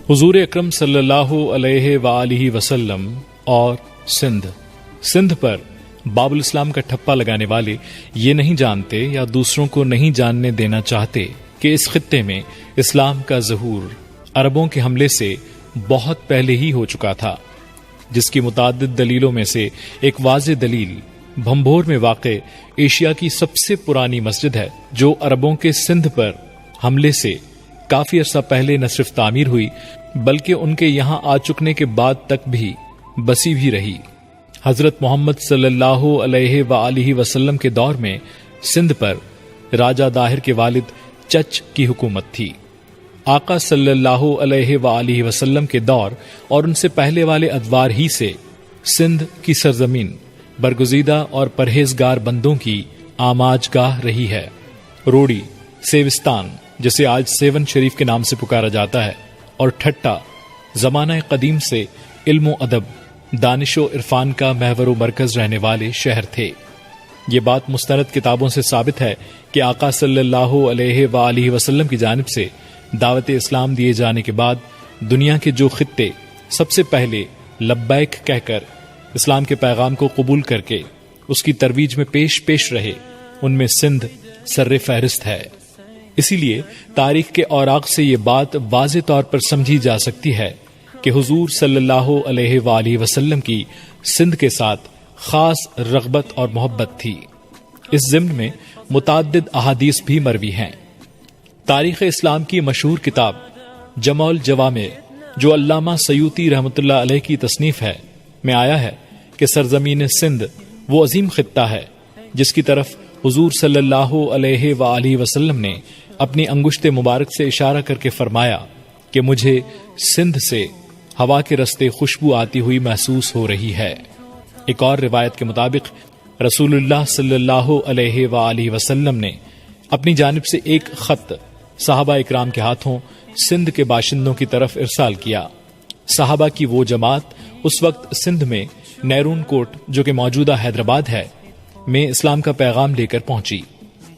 حضور اکرم صلی اللہ علیہ وآلہ وسلم اور سندھ پر باب الاسلام کا ٹھپا لگانے والے یہ نہیں جانتے یا دوسروں کو نہیں جاننے دینا چاہتے کہ اس خطے میں اسلام کا ظہور عربوں کے حملے سے بہت پہلے ہی ہو چکا تھا، جس کی متعدد دلیلوں میں سے ایک واضح دلیل بھمبور میں واقع ایشیا کی سب سے پرانی مسجد ہے، جو عربوں کے سندھ پر حملے سے کافی عرصہ پہلے نہ صرف تعمیر ہوئی بلکہ ان کے یہاں آ چکنے کے بعد تک بھی بسی بھی رہی۔ حضرت محمد صلی اللہ علیہ وآلہ وسلم کے دور میں سندھ پر راجہ داہر کے والد چچ کی حکومت تھی۔ آقا صلی اللہ علیہ وآلہ وسلم کے دور اور ان سے پہلے والے ادوار ہی سے سندھ کی سرزمین برگزیدہ اور پرہیزگار بندوں کی آماج گاہ رہی ہے۔ روڑی، سیوستان جسے آج سیون شریف کے نام سے پکارا جاتا ہے، اور ٹھٹا زمانہ قدیم سے علم و ادب، دانش و عرفان کا محور و مرکز رہنے والے شہر تھے۔ یہ بات مستند کتابوں سے ثابت ہے کہ آقا صلی اللہ علیہ وآلہ وسلم کی جانب سے دعوت اسلام دیے جانے کے بعد دنیا کے جو خطے سب سے پہلے لبیک کہہ کر اسلام کے پیغام کو قبول کر کے اس کی ترویج میں پیش رہے، ان میں سندھ سر فہرست ہے۔ اسی لیے تاریخ کے اوراق سے یہ بات واضح طور پر سمجھی جا سکتی ہے کہ حضور صلی اللہ علیہ وآلہ وسلم کی سندھ کے ساتھ خاص رغبت اور محبت تھی۔ اس ضمن میں متعدد احادیث بھی مروی ہیں۔ تاریخ اسلام کی مشہور کتاب جمع الجوامع، جو علامہ سیوطی رحمۃ اللہ علیہ کی تصنیف ہے، میں آیا ہے کہ سرزمین سندھ وہ عظیم خطہ ہے جس کی طرف حضور صلی اللہ علیہ وآلہ وسلم نے اپنی انگشت مبارک سے اشارہ کر کے فرمایا کہ مجھے سندھ سے ہوا کے رستے خوشبو آتی ہوئی محسوس ہو رہی ہے۔ ایک اور روایت کے مطابق رسول اللہ صلی اللہ علیہ وآلہ وسلم نے اپنی جانب سے ایک خط صحابہ اکرام کے ہاتھوں سندھ کے باشندوں کی طرف ارسال کیا۔ صحابہ کی وہ جماعت اس وقت سندھ میں نیرون کوٹ، جو کہ موجودہ حیدرآباد ہے، میں اسلام کا پیغام لے کر پہنچی،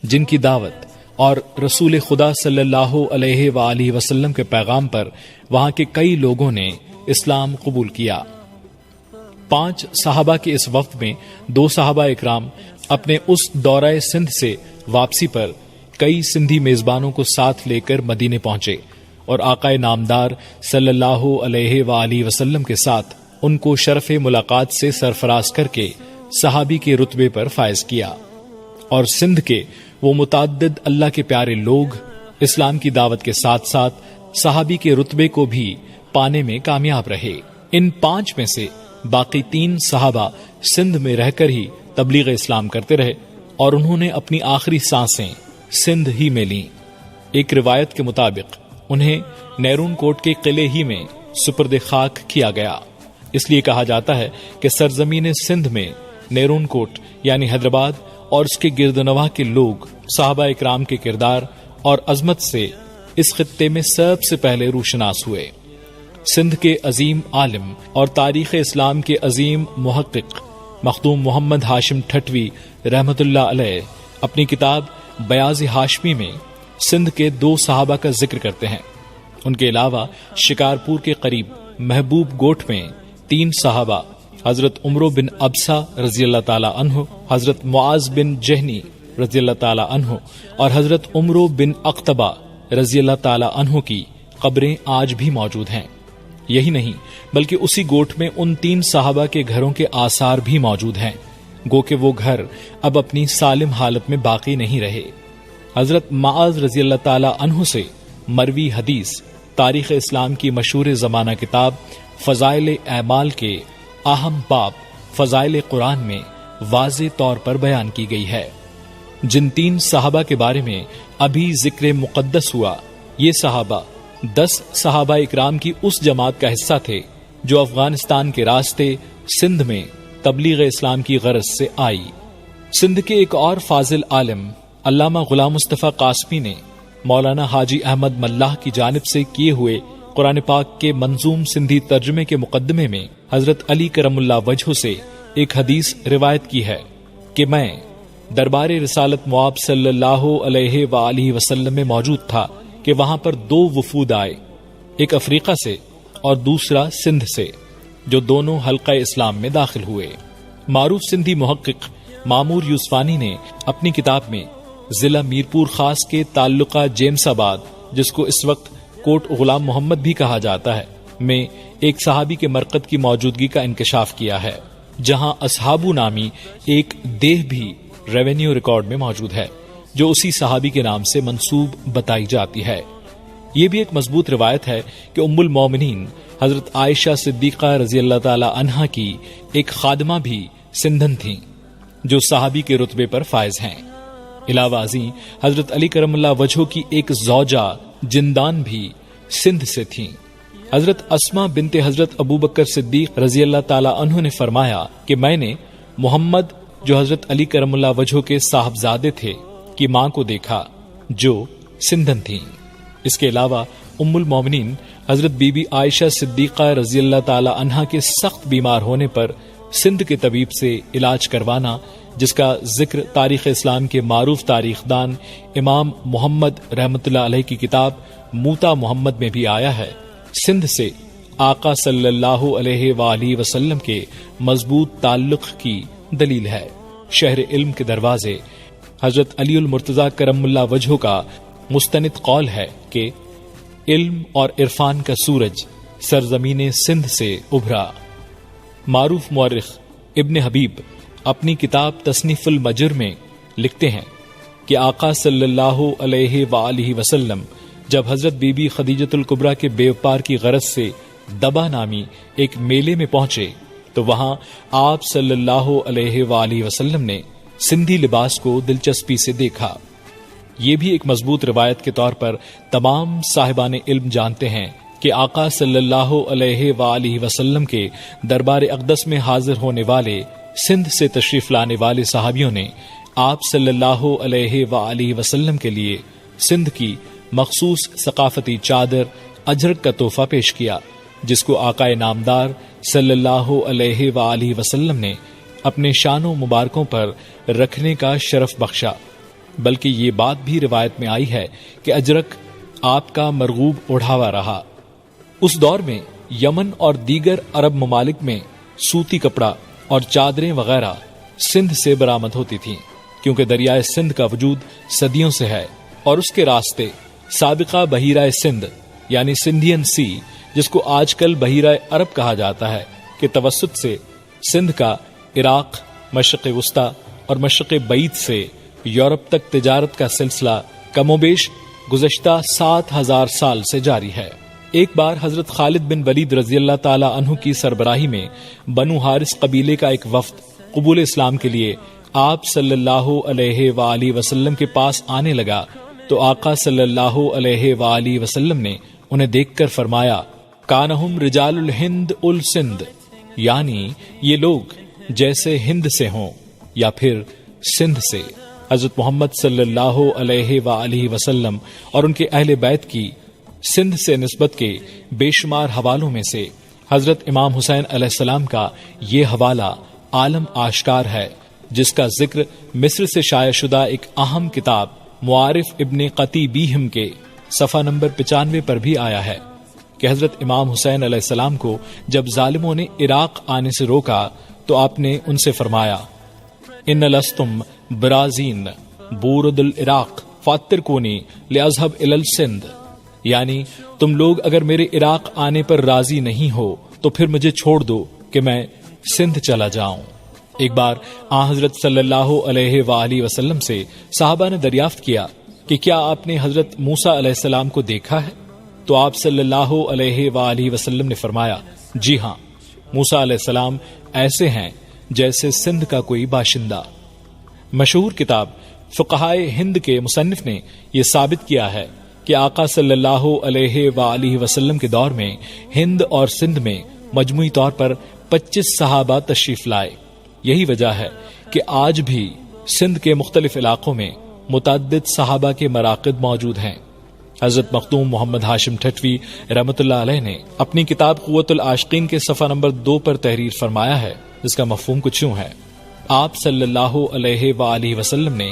جن کی دعوت اور رسول خدا صلی اللہ علیہ وآلہ وسلم کے پیغام پر وہاں کے کئی لوگوں نے اسلام قبول کیا۔ 5 صحابہ کے اس وفد میں 2 صحابہ اکرام اپنے اس دورہ سندھ سے واپسی پر کئی سندھی میزبانوں کو ساتھ لے کر مدینے پہنچے اور آقا نامدار صلی اللہ علیہ وآلہ وسلم کے ساتھ ان کو شرف ملاقات سے سرفراز کر کے صحابی کے رتبے پر فائز کیا، اور سندھ کے وہ متعدد اللہ کے پیارے لوگ اسلام کی دعوت کے ساتھ ساتھ صحابی کے رتبے کو بھی پانے میں کامیاب رہے۔ ان 5 میں سے باقی 3 صحابہ سندھ میں رہ کر ہی تبلیغ اسلام کرتے رہے اور انہوں نے اپنی آخری سانسیں سندھ ہی میں لیں۔ ایک روایت کے مطابق انہیں نیرون کوٹ کے قلعے ہی میں سپرد خاک کیا گیا۔ اس لیے کہا جاتا ہے کہ سرزمین سندھ میں نیرون کوٹ یعنی حیدرآباد اور اس کے گردنواح کے لوگ صحابہ اکرام کے کردار اور عظمت سے اس خطے میں سب سے پہلے روشناس ہوئے۔ سندھ کے عظیم عالم اور تاریخ اسلام کے عظیم محقق مخدوم محمد ہاشم ٹھٹوی رحمت اللہ علیہ اپنی کتاب بیاض ہاشمی میں سندھ کے 2 صحابہ کا ذکر کرتے ہیں۔ ان کے علاوہ شکارپور کے قریب محبوب گوٹھ میں 3 صحابہ حضرت عمرو بن ابسا رضی اللہ تعالی عنہ، حضرت معاذ بن جہنی رضی اللہ تعالی عنہ اور حضرت عمرو بن اقتبہ رضی اللہ تعالی عنہ کی قبریں آج بھی موجود ہیں۔ یہی نہیں بلکہ اسی گوٹھ میں ان 3 صحابہ کے گھروں کے آثار بھی موجود ہیں، گو کہ وہ گھر اب اپنی سالم حالت میں باقی نہیں رہے۔ حضرت معاذ رضی اللہ تعالی عنہ سے مروی حدیث تاریخ اسلام کی مشہور زمانہ کتاب فضائل اعمال کے اہم باب فضائل قرآن میں واضح طور پر بیان کی گئی ہے۔ جن 3 صحابہ کے بارے میں ابھی ذکر مقدس ہوا، یہ صحابہ 10 صحابہ اکرام کی اس جماعت کا حصہ تھے جو افغانستان کے راستے سندھ میں تبلیغ اسلام کی غرض سے آئی۔ سندھ کے ایک اور فاضل عالم علامہ غلام مصطفیٰ قاسمی نے مولانا حاجی احمد ملاح کی جانب سے کیے ہوئے قرآن پاک کے منظوم سندھی ترجمے کے مقدمے میں حضرت علی کرم اللہ وجہ سے ایک حدیث روایت کی ہے کہ میں دربار رسالت مواب صلی اللہ علیہ وآلہ وسلم میں موجود تھا کہ وہاں پر 2 وفود آئے، ایک افریقہ سے اور دوسرا سندھ سے، جو دونوں حلقہ اسلام میں داخل ہوئے۔ معروف سندھی محقق مامور یوسفانی نے اپنی کتاب میں ضلع میرپور خاص کے تعلقہ جیمس آباد، جس کو اس وقت کوٹ غلام محمد بھی کہا جاتا ہے، میں ایک صحابی کے مرقد کی موجودگی کا انکشاف کیا ہے، جہاں اصحابو نامی ایک دیہ بھی ریونیو ریکارڈ میں موجود ہے، جو اسی صحابی کے نام سے منسوب بتائی جاتی ہے۔ یہ بھی ایک مضبوط روایت ہے کہ ام المومنین حضرت عائشہ صدیقہ رضی اللہ تعالی عنہا کی ایک خادمہ بھی سندھن تھیں، جو صحابی کے رتبے پر فائز ہیں۔ علاوہ ازیں حضرت علی کرم اللہ وجہہ کی ایک زوجہ جندان بھی سندھ سے تھیں۔ حضرت اسما بنت حضرت ابوبکر صدیق رضی اللہ تعالی عنہ نے فرمایا کہ میں نے محمد، جو حضرت علی کرم اللہ وجہہ کے صاحبزادے تھے، کی ماں کو دیکھا جو سندھن تھیں۔ اس کے علاوہ ام المومنین حضرت بی بی عائشہ صدیقہ رضی اللہ تعالی عنہا کے سخت بیمار ہونے پر سندھ کے طبیب سے علاج کروانا، جس کا ذکر تاریخ اسلام کے معروف تاریخ دان امام محمد رحمۃ اللہ علیہ کی کتاب موتا محمد میں بھی آیا ہے، سندھ سے آقا صلی اللہ علیہ وآلہ وسلم کے مضبوط تعلق کی دلیل ہے۔ شہر علم کے دروازے حضرت علی المرتضی کرم اللہ وجہہ کا مستند قول ہے کہ علم اور عرفان کا سورج سرزمین سندھ سے ابھرا۔ معروف مورخ ابن حبیب اپنی کتاب تصنیف المجر میں لکھتے ہیں کہ آقا صلی اللہ علیہ وآلہ وسلم جب حضرت بی بی خدیجۃ الکبریٰ کے بیوپار کی غرض سے دبا نامی ایک میلے میں پہنچے تو وہاں آپ صلی اللہ علیہ وآلہ وسلم نے سندھی لباس کو دلچسپی سے دیکھا۔ یہ بھی ایک مضبوط روایت کے طور پر تمام صاحبان علم جانتے ہیں کہ آقا صلی اللہ علیہ وآلہ وسلم کے دربار اقدس میں حاضر ہونے والے سندھ سے تشریف لانے والے صحابیوں نے آپ صلی اللہ علیہ وآلہ وسلم کے لیے سندھ کی مخصوص ثقافتی چادر اجرک کا تحفہ پیش کیا، جس کو آقا نامدار صلی اللہ علیہ وآلہ وسلم نے اپنے شانوں مبارکوں پر رکھنے کا شرف بخشا۔ بلکہ یہ بات بھی روایت میں آئی ہے کہ اجرک آپ کا مرغوب اڑھاوا رہا۔ اس دور میں یمن اور دیگر عرب ممالک میں سوتی کپڑا اور چادریں وغیرہ سندھ سے برآمد ہوتی تھیں، کیونکہ دریائے سندھ کا وجود صدیوں سے ہے اور اس کے راستے سابقہ بحیرہ سندھ یعنی سندھین سی، جس کو آج کل بحیرہ عرب کہا جاتا ہے، کے توسط سے سندھ کا عراق، مشرق وسطی اور مشرق بعید سے یورپ تک تجارت کا سلسلہ کم و بیش گزشتہ 7000 سال سے جاری ہے۔ ایک بار حضرت خالد بن ولید رضی اللہ تعالی عنہ کی سربراہی میں بنو حارث قبیلے کا ایک وفد قبول اسلام کے لیے آپ صلی اللہ علیہ وآلہ وسلم کے پاس آنے لگا تو آقا صلی اللہ علیہ وآلہ وسلم نے انہیں دیکھ کر فرمایا، کانہم رجال الہند السندھ، یعنی یہ لوگ جیسے ہند سے ہوں یا پھر سندھ سے۔ حضرت محمد صلی اللہ علیہ وآلہ وسلم اور ان کے اہل بیت کی سندھ سے نسبت کے بے شمار حوالوں میں سے حضرت امام حسین علیہ السلام کا یہ حوالہ عالم آشکار ہے، جس کا ذکر مصر سے شائع شدہ ایک اہم کتاب معارف ابن قطی بیہم کے صفحہ نمبر 95 پر بھی آیا ہے کہ حضرت امام حسین علیہ السلام کو جب ظالموں نے عراق آنے سے روکا تو آپ نے ان سے فرمایا، ان لستم برازین بورد العراق فاترکونی لأذهب الى السندھ، یعنی تم لوگ اگر میرے عراق آنے پر راضی نہیں ہو تو پھر مجھے چھوڑ دو کہ میں سندھ چلا جاؤں۔ ایک بار آن حضرت صلی اللہ علیہ وآلہ وسلم سے صحابہ نے دریافت کیا کہ کیا آپ نے حضرت موسیٰ علیہ السلام کو دیکھا ہے؟ تو آپ صلی اللہ علیہ وآلہ وسلم نے فرمایا، جی ہاں، موسیٰ علیہ السلام ایسے ہیں جیسے سندھ کا کوئی باشندہ۔ مشہور کتاب فقہائے ہند کے مصنف نے یہ ثابت کیا ہے کہ آقا صلی اللہ علیہ وآلہ وسلم کے دور میں ہند اور سندھ میں مجموعی طور پر 25 صحابہ تشریف لائے۔ یہی وجہ ہے کہ آج بھی سندھ کے مختلف علاقوں میں متعدد صحابہ کے مراقد موجود ہیں۔ حضرت مختوم محمد ہاشم ٹھٹوی رحمۃ اللہ علیہ نے اپنی کتاب قوت العاشقین کے صفحہ نمبر 2 پر تحریر فرمایا ہے، جس کا مفہوم کچھ یوں ہے، آپ صلی اللہ علیہ وآلہ وسلم نے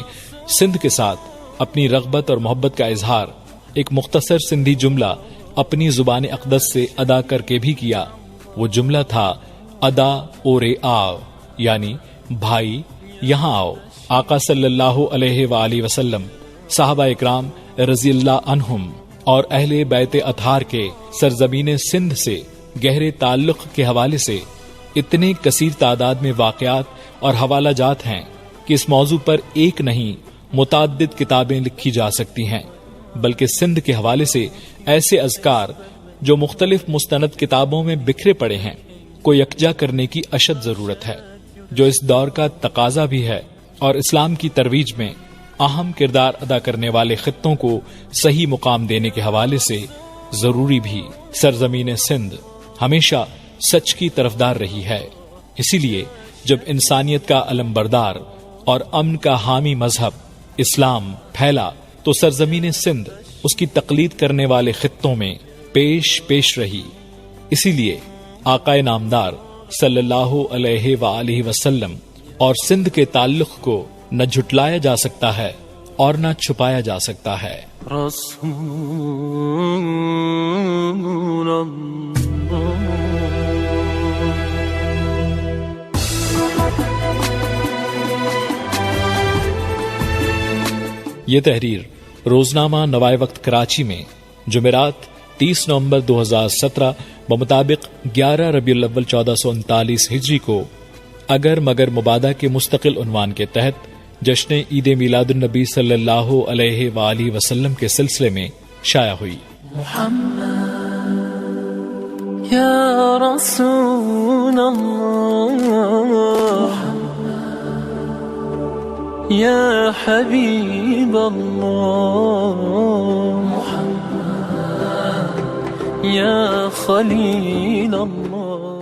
سندھ کے ساتھ اپنی رغبت اور محبت کا اظہار ایک مختصر سندھی جملہ اپنی زبان اقدس سے ادا کر کے بھی کیا۔ وہ جملہ تھا ادا اورے آو، یعنی بھائی یہاں آؤ۔ آقا صلی اللہ علیہ وآلہ وسلم، صحابہ اکرام رضی اللہ عنہم اور اہل بیت اطہار کے سرزمین سندھ سے گہرے تعلق کے حوالے سے اتنے کثیر تعداد میں واقعات اور حوالہ جات ہیں کہ اس موضوع پر ایک نہیں متعدد کتابیں لکھی جا سکتی ہیں، بلکہ سندھ کے حوالے سے ایسے اذکار جو مختلف مستند کتابوں میں بکھرے پڑے ہیں کو یکجا کرنے کی اشد ضرورت ہے، جو اس دور کا تقاضا بھی ہے اور اسلام کی ترویج میں اہم کردار ادا کرنے والے خطوں کو صحیح مقام دینے کے حوالے سے ضروری بھی۔ سرزمین سندھ ہمیشہ سچ کی طرفدار رہی ہے، اسی لیے جب انسانیت کا علم بردار اور امن کا حامی مذہب اسلام پھیلا تو سرزمین سندھ اس کی تقلید کرنے والے خطوں میں پیش رہی۔ اسی لیے آقا نامدار صلی اللہ علیہ وآلہ وسلم اور سندھ کے تعلق کو نہ جھٹلایا جا سکتا ہے اور نہ چھپایا جا سکتا ہے۔ رسول یہ تحریر روزنامہ نوائے وقت کراچی میں جمعرات 30 نومبر 2017 بمطابق 11 ربیع الاول 1439 ہجری کو اگر مگر مبادہ کے مستقل عنوان کے تحت جشن عید میلاد النبی صلی اللہ علیہ وآلہ وسلم کے سلسلے میں شائع ہوئی۔ محمد یا رسول اللہ یا حبیب اللہ یا خلیل اللہ۔